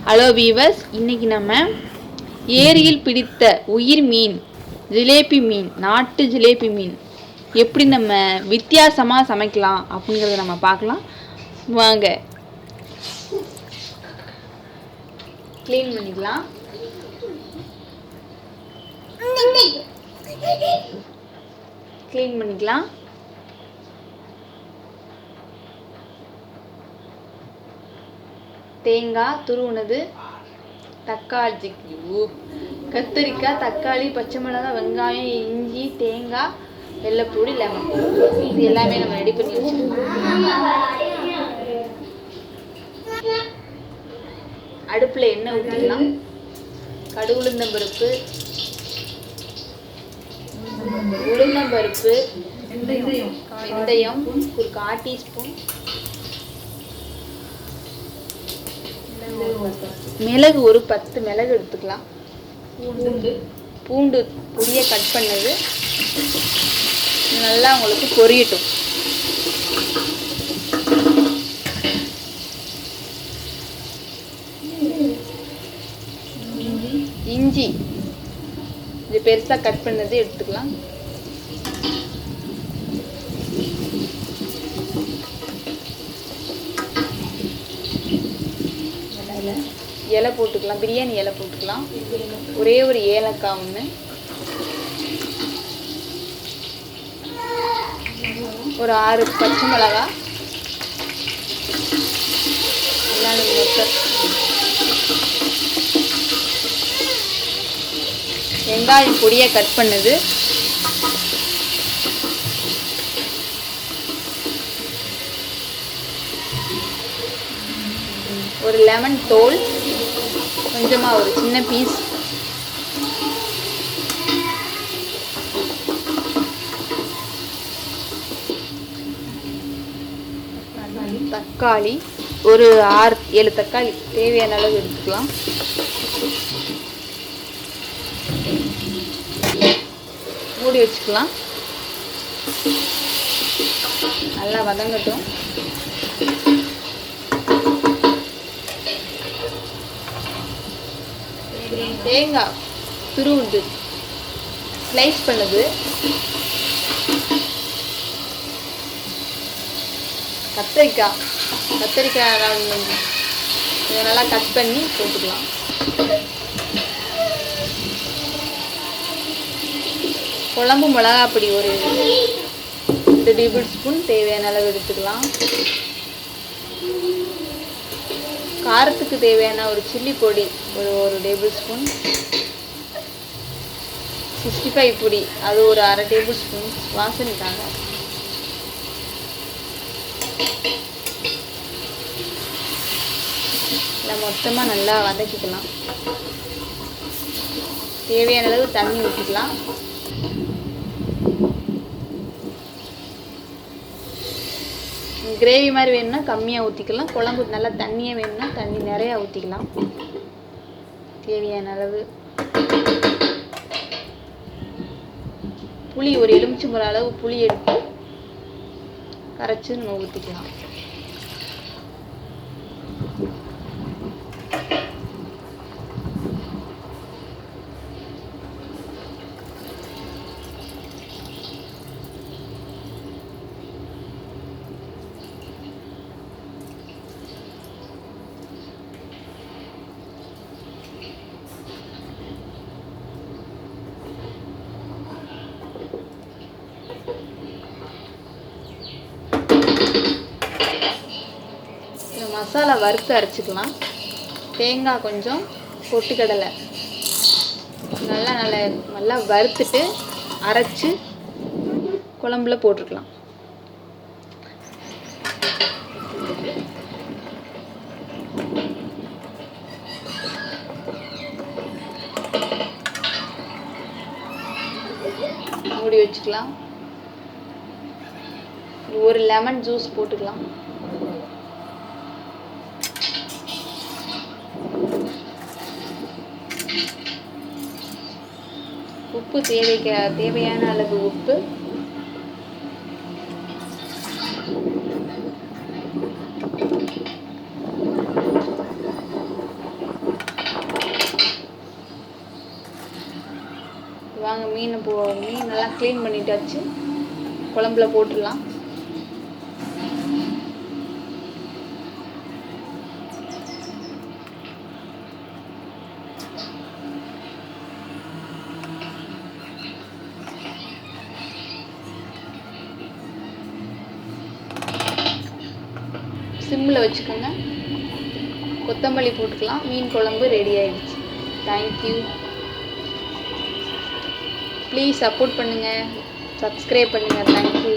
Hello viewers, இன்னைக்கு நம்ம ஏரியில் பிடித்த உயிர் மீன் ஜிலேபி மீன், நாட்டு ஜிலேபி மீன் எப்படி நம்ம வித்தியாசமாக சமைக்கலாம் அப்படிங்கிறத நம்ம பார்க்கலாம் வாங்க. க்ளீன் பண்ணிக்கலாம். தேங்காய் துருவுனது, தக்காளி, கத்திரிக்காய், தக்காளி, பச்சை மிளகாய், வெங்காயம், இஞ்சி, தேங்காய், வெள்ளைப்பூடி, லெமன், இது எல்லாமே நம்ம ரெடி பண்ணி வச்சுருக்கோம். அடுப்பில் எண்ணெய் ஊற்றிக்கலாம். கடுகுளுந்தம்பருப்பு, உளுந்தம்பருப்பு, வெந்தயம் ஒரு 1/4 டீஸ்பூன், மிளகு ஒரு 10 மிளகு எடுத்துக்கலாம். பூண்டு பொடியை கட் பண்ணது நல்லா உங்களுக்கு பொரியட்டும். இஞ்சி இது பெருசாக கட் பண்ணது எடுத்துக்கலாம். இலை போட்டுக்கலாம், பிரியாணி இலை போட்டுக்கலாம். ஒரே ஒரு ஏலக்காய் ஒன்று, ஒரு 6 பச்சை மிளகாய், எல்லாம் வெங்காயம் பொடியை கட் பண்ணது, ஒரு லெமன் தோல் கொஞ்சமாக, ஒரு சின்ன பீஸ், தக்காளி ஒரு 6-7 தக்காளி தேவையான அளவு எடுத்துக்கலாம். மூடி வச்சுக்கலாம். நல்லா வதங்கட்டும். தேங்காய் துருவுண்டு ஸ்லைஸ் பண்ணது, கத்திரிக்காய் இதை நல்லா கட் பண்ணி போட்டுக்கலாம். குழம்பு மிளகாப்பொடி ஒரு 2 டேபிள் ஸ்பூன் தேவையான அளவு எடுத்துக்கலாம். காரத்துக்கு தேவையான ஒரு சில்லி பொடி ஒரு டேபிள் ஸ்பூன், 65 பொடி அது ஒரு 1/2 டேபிள் ஸ்பூன் வாசனைக்காக. இல்லை மொத்தமாக நல்லா வதக்கிக்கலாம். தேவையான அளவு தண்ணி ஊற்றிக்கலாம். கிரேவி மாதிரி வேணும்னா கம்மியாக ஊற்றிக்கலாம். குழம்பு நல்லா தண்ணியாக வேணும்னா தண்ணி நிறையா ஊற்றிக்கலாம். தேவையான அளவு புளி, ஒரு எலுமிச்சம்பழம் அளவு புளி எடுத்து கரைச்சி நம்ம ஊற்றிக்கலாம். மசாலா வறுத்து அரைச்சிக்கலாம். தேங்காய் கொஞ்சம், பொட்டுக்கடலை நல்லா வறுத்துட்டு அரைச்சி குழம்புல போட்டுக்கலாம். மூடி வச்சுக்கலாம். ஒரு லெமன் ஜூஸ் போட்டுக்கலாம். உப்பு தேவையான அளவு உப்பு, வாங்க மீன் நல்லா க்ளீன் பண்ணிட்டாச்சு. குழம்புல போட்டுடலாம். சிம்மில் வச்சுக்கோங்க. கொத்தமல்லி போட்டுக்கலாம். மீன் குழம்பு ரெடி ஆயிடுச்சு. தேங்க்யூ. ப்ளீஸ் சப்போர்ட் பண்ணுங்கள், சப்ஸ்கிரைப் பண்ணுங்கள். தேங்க்யூ.